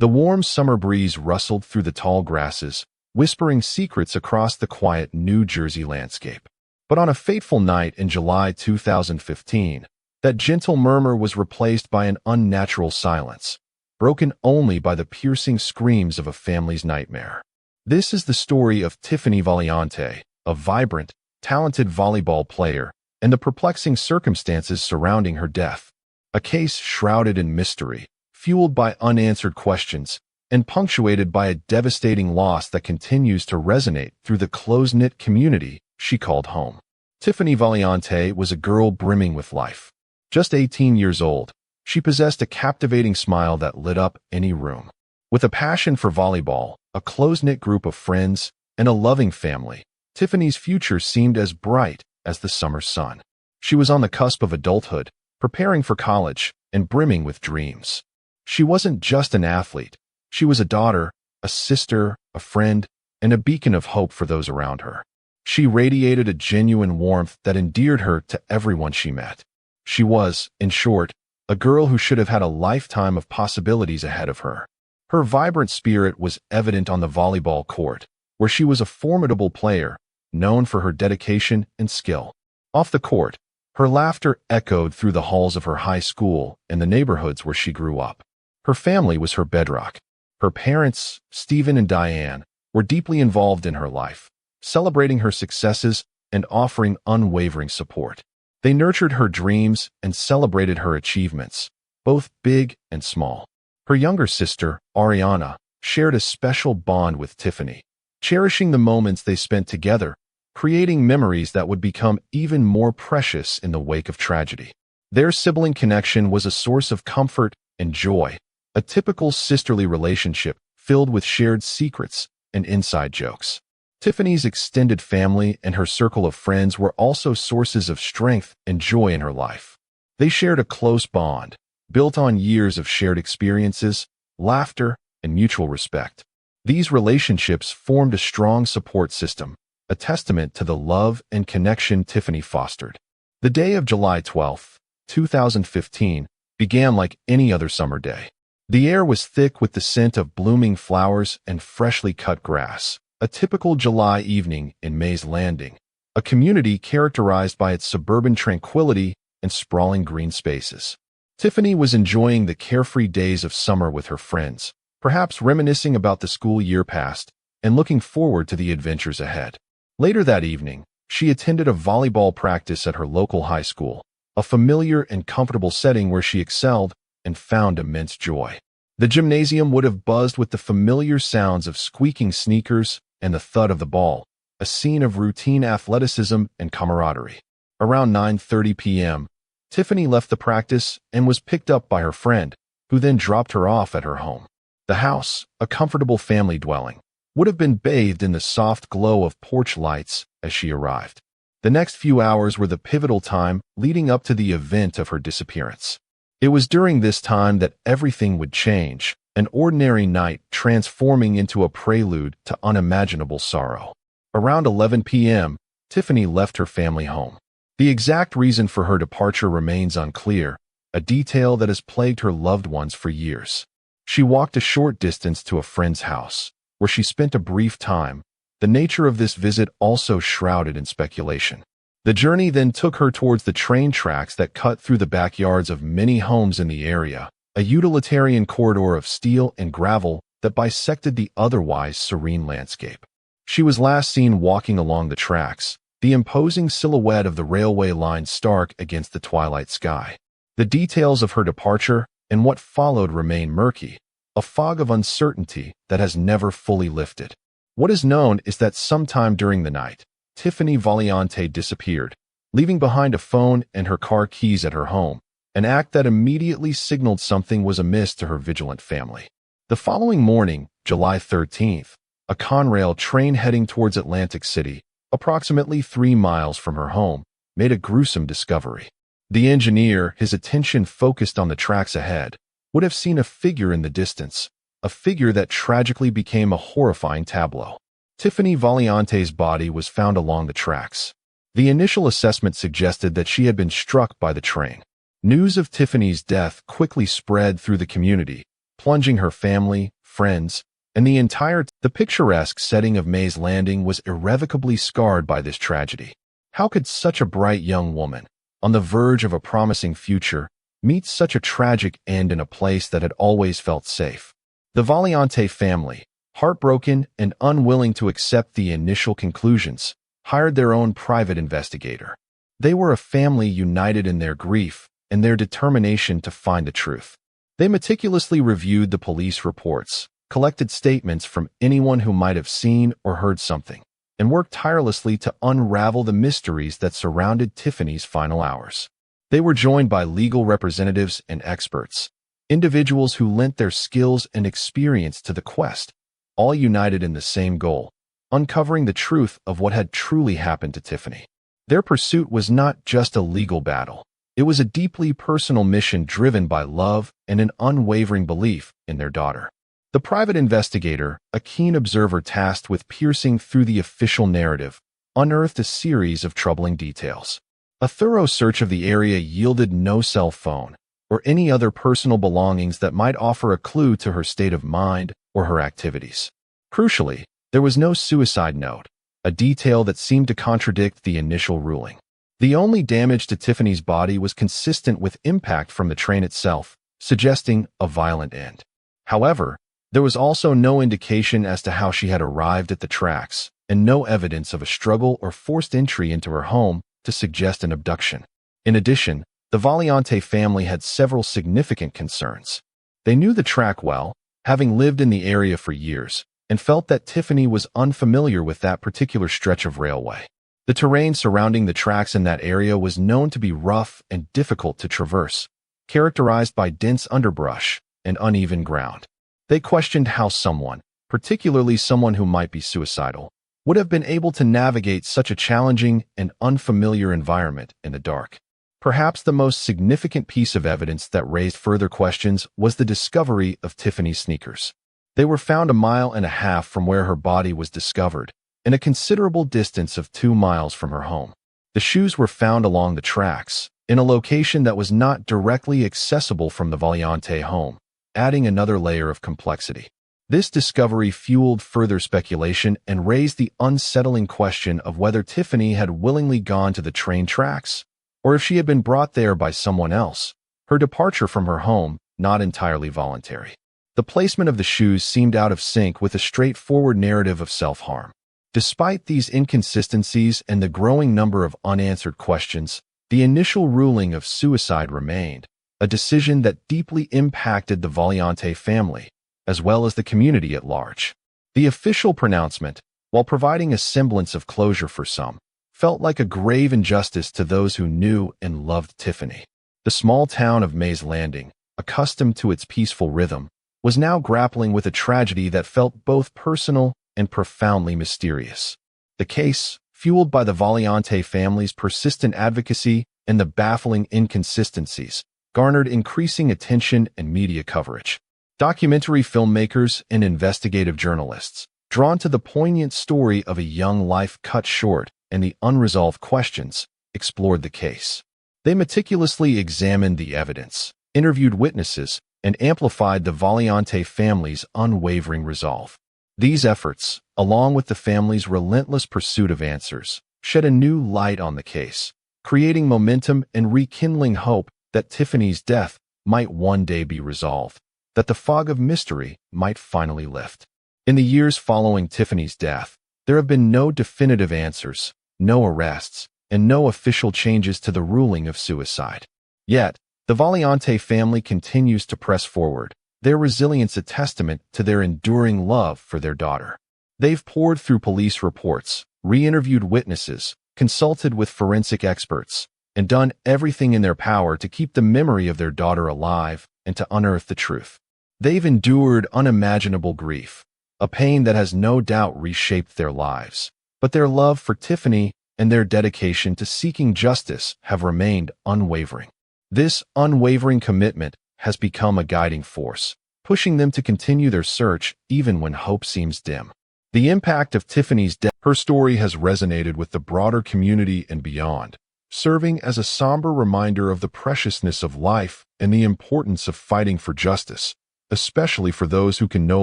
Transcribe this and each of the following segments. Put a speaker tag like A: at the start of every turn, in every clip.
A: The warm summer breeze rustled through the tall grasses, whispering secrets across the quiet New Jersey landscape. But on a fateful night in July 2015, that gentle murmur was replaced by an unnatural silence, broken only by the piercing screams of a family's nightmare. This is the story of Tiffany Valiante, a vibrant, talented volleyball player, and the perplexing circumstances surrounding her death. A case shrouded in mystery, fueled by unanswered questions, and punctuated by a devastating loss that continues to resonate through the close-knit community she called home. Tiffany Valiante was a girl brimming with life. Just 18 years old, she possessed a captivating smile that lit up any room. With a passion for volleyball, a close-knit group of friends, and a loving family, Tiffany's future seemed as bright as the summer sun. She was on the cusp of adulthood, preparing for college, and brimming with dreams. She wasn't just an athlete. She was a daughter, a sister, a friend, and a beacon of hope for those around her. She radiated a genuine warmth that endeared her to everyone she met. She was, in short, a girl who should have had a lifetime of possibilities ahead of her. Her vibrant spirit was evident on the volleyball court, where she was a formidable player, known for her dedication and skill. Off the court, her laughter echoed through the halls of her high school and the neighborhoods where she grew up. Her family was her bedrock. Her parents, Stephen and Diane, were deeply involved in her life, celebrating her successes and offering unwavering support. They nurtured her dreams and celebrated her achievements, both big and small. Her younger sister, Ariana, shared a special bond with Tiffany, cherishing the moments they spent together, creating memories that would become even more precious in the wake of tragedy. Their sibling connection was a source of comfort and joy, a typical sisterly relationship filled with shared secrets and inside jokes. Tiffany's extended family and her circle of friends were also sources of strength and joy in her life. They shared a close bond, built on years of shared experiences, laughter, and mutual respect. These relationships formed a strong support system, a testament to the love and connection Tiffany fostered. The day of July 12, 2015, began like any other summer day. The air was thick with the scent of blooming flowers and freshly cut grass, a typical July evening in Mays Landing, a community characterized by its suburban tranquility and sprawling green spaces. Tiffany was enjoying the carefree days of summer with her friends, perhaps reminiscing about the school year past and looking forward to the adventures ahead. Later that evening, she attended a volleyball practice at her local high school, a familiar and comfortable setting where she excelled and found immense joy. The gymnasium would have buzzed with the familiar sounds of squeaking sneakers and the thud of the ball, a scene of routine athleticism and camaraderie. Around 9:30 p.m., Tiffany left the practice and was picked up by her friend, who then dropped her off at her home. The house, a comfortable family dwelling, would have been bathed in the soft glow of porch lights as she arrived. The next few hours were the pivotal time leading up to the event of her disappearance. It was during this time that everything would change, an ordinary night transforming into a prelude to unimaginable sorrow. Around 11 p.m., Tiffany left her family home. The exact reason for her departure remains unclear, a detail that has plagued her loved ones for years. She walked a short distance to a friend's house, where she spent a brief time, the nature of this visit also shrouded in speculation. The journey then took her towards the train tracks that cut through the backyards of many homes in the area, a utilitarian corridor of steel and gravel that bisected the otherwise serene landscape. She was last seen walking along the tracks, the imposing silhouette of the railway line stark against the twilight sky. The details of her departure and what followed remain murky, a fog of uncertainty that has never fully lifted. What is known is that sometime during the night, Tiffany Valiante disappeared, leaving behind a phone and her car keys at her home, an act that immediately signaled something was amiss to her vigilant family. The following morning, July 13th, a Conrail train heading towards Atlantic City, approximately 3 miles from her home, made a gruesome discovery. The engineer, his attention focused on the tracks ahead, would have seen a figure in the distance, a figure that tragically became a horrifying tableau. Tiffany Valiante's body was found along the tracks. The initial assessment suggested that she had been struck by the train. News of Tiffany's death quickly spread through the community, plunging her family, friends, and the picturesque setting of May's Landing was irrevocably scarred by this tragedy. How could such a bright young woman, on the verge of a promising future, meet such a tragic end in a place that had always felt safe? The Valiante family, heartbroken and unwilling to accept the initial conclusions, hired their own private investigator. They were a family united in their grief and their determination to find the truth. They meticulously reviewed the police reports, collected statements from anyone who might have seen or heard something, and worked tirelessly to unravel the mysteries that surrounded Tiffany's final hours. They were joined by legal representatives and experts, individuals who lent their skills and experience to the quest, all united in the same goal: uncovering the truth of what had truly happened to Tiffany. Their pursuit was not just a legal battle. It was a deeply personal mission driven by love and an unwavering belief in their daughter. The private investigator, a keen observer tasked with piercing through the official narrative, unearthed a series of troubling details. A thorough search of the area yielded no cell phone or any other personal belongings that might offer a clue to her state of mind or her activities. Crucially, there was no suicide note, a detail that seemed to contradict the initial ruling. The only damage to Tiffany's body was consistent with impact from the train itself, suggesting a violent end. However, there was also no indication as to how she had arrived at the tracks, and no evidence of a struggle or forced entry into her home to suggest an abduction. In addition, the Valiante family had several significant concerns. They knew the track well, having lived in the area for years, and felt that Tiffany was unfamiliar with that particular stretch of railway. The terrain surrounding the tracks in that area was known to be rough and difficult to traverse, characterized by dense underbrush and uneven ground. They questioned how someone, particularly someone who might be suicidal, would have been able to navigate such a challenging and unfamiliar environment in the dark. Perhaps the most significant piece of evidence that raised further questions was the discovery of Tiffany's sneakers. They were found 1.5 miles from where her body was discovered, and a considerable distance of 2 miles from her home. The shoes were found along the tracks, in a location that was not directly accessible from the Valiante home, adding another layer of complexity. This discovery fueled further speculation and raised the unsettling question of whether Tiffany had willingly gone to the train tracks, or if she had been brought there by someone else, her departure from her home not entirely voluntary. The placement of the shoes seemed out of sync with a straightforward narrative of self-harm. Despite these inconsistencies and the growing number of unanswered questions, the initial ruling of suicide remained, a decision that deeply impacted the Valiante family, as well as the community at large. The official pronouncement, while providing a semblance of closure for some, felt like a grave injustice to those who knew and loved Tiffany. The small town of May's Landing, accustomed to its peaceful rhythm, was now grappling with a tragedy that felt both personal and profoundly mysterious. The case, fueled by the Valiante family's persistent advocacy and the baffling inconsistencies, garnered increasing attention and media coverage. Documentary filmmakers and investigative journalists, drawn to the poignant story of a young life cut short and the unresolved questions, explored the case. They meticulously examined the evidence, interviewed witnesses, and amplified the Valiante family's unwavering resolve. These efforts, along with the family's relentless pursuit of answers, shed a new light on the case, creating momentum and rekindling hope that Tiffany's death might one day be resolved, that the fog of mystery might finally lift. In the years following Tiffany's death, there have been no definitive answers, no arrests, and no official changes to the ruling of suicide. Yet, the Valiante family continues to press forward, their resilience a testament to their enduring love for their daughter. They've poured through police reports, re-interviewed witnesses, consulted with forensic experts, and done everything in their power to keep the memory of their daughter alive and to unearth the truth. They've endured unimaginable grief, a pain that has no doubt reshaped their lives, but their love for Tiffany and their dedication to seeking justice have remained unwavering. This unwavering commitment has become a guiding force, pushing them to continue their search even when hope seems dim. The impact of Tiffany's death, her story has resonated with the broader community and beyond, serving as a somber reminder of the preciousness of life and the importance of fighting for justice, especially for those who can no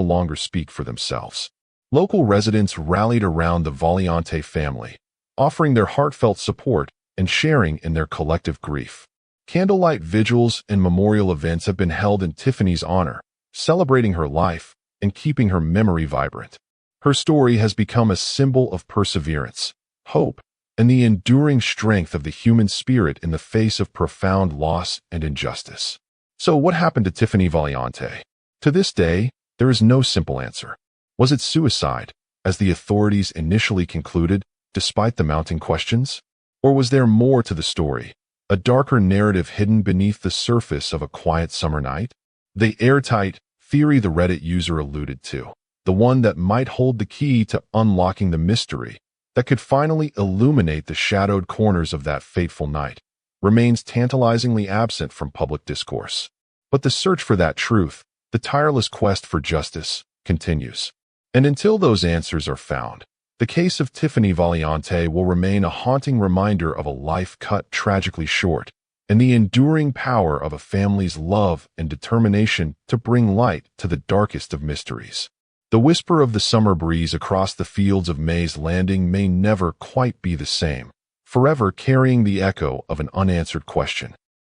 A: longer speak for themselves. Local residents rallied around the Valiante family, offering their heartfelt support and sharing in their collective grief. Candlelight vigils and memorial events have been held in Tiffany's honor, celebrating her life and keeping her memory vibrant. Her story has become a symbol of perseverance, hope, and the enduring strength of the human spirit in the face of profound loss and injustice. So what happened to Tiffany Valiante? To this day, there is no simple answer. Was it suicide, as the authorities initially concluded, despite the mounting questions? Or was there more to the story, a darker narrative hidden beneath the surface of a quiet summer night? The airtight theory the Reddit user alluded to, the one that might hold the key to unlocking the mystery, that could finally illuminate the shadowed corners of that fateful night, remains tantalizingly absent from public discourse. But the search for that truth, the tireless quest for justice, continues. And until those answers are found, the case of Tiffany Valiante will remain a haunting reminder of a life cut tragically short, and the enduring power of a family's love and determination to bring light to the darkest of mysteries. The whisper of the summer breeze across the fields of May's Landing may never quite be the same, forever carrying the echo of an unanswered question.